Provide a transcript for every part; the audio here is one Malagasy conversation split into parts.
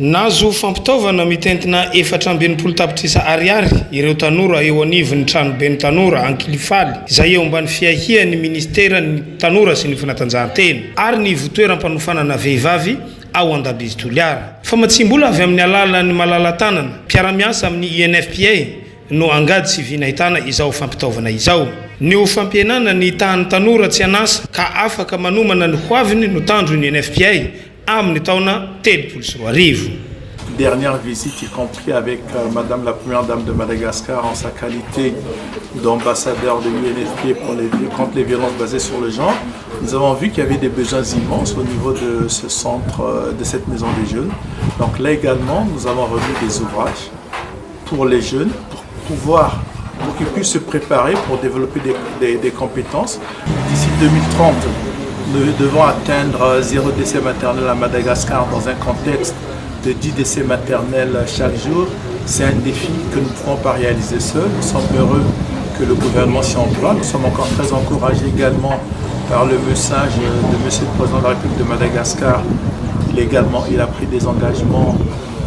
Nazo fampitaovana mitentina 420 tapitrisa ariary ireo tanora eo anivon'ny tranoben'ny tanora Ankilifaly izay eo ambany fiahian'ny ministera ny tanora sy ny fanatanjahantena ary ny votoeram-panofanana vehivavy ao Andabizy Toliara. Fa matsimbola avy amin'ny alalan'ny malala-tanana mpiara-miasa amin'ny INFPA no angady sy vinahitana izao fampitaovana izao. Ny fampienana ny tahan'ny tanora tsy anasa ka afaka manomana ny hoaviny no tandrony INFPA amin'ny taona 3 Dernière visite, y compris avec Madame la Première Dame de Madagascar en sa qualité d'ambassadeur de l'UNFPA contre les violences basées sur le genre. Nous avons vu qu'il y avait des besoins immenses au niveau de ce centre, de cette maison des jeunes. Donc là également, nous avons remis des ouvrages pour les jeunes, pour qu'ils puissent se préparer pour développer des compétences. D'ici 2030, nous devons atteindre 0 décès maternel à Madagascar dans un contexte de 10 décès maternels chaque jour. C'est un défi que nous ne pourrons pas réaliser seuls. Nous sommes heureux que le gouvernement s'y emploie. Nous sommes encore très encouragés également par le message de M. le Président de la République de Madagascar. Il a pris des engagements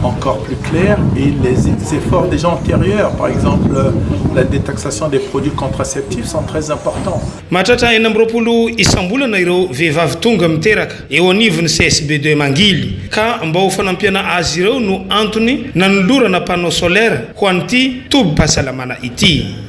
encore plus clairs et les efforts déjà antérieurs, par exemple la détaxation des produits contraceptifs sont très importants. Matratra enamropolo isambolana ireo vehivavy tonga miteraka eo anivon'ny CSB2 Mangily ka mba ho fanampiana azy ireo no antony nanolorana panneau solaire ho an'ity toby-pahasalamana ity.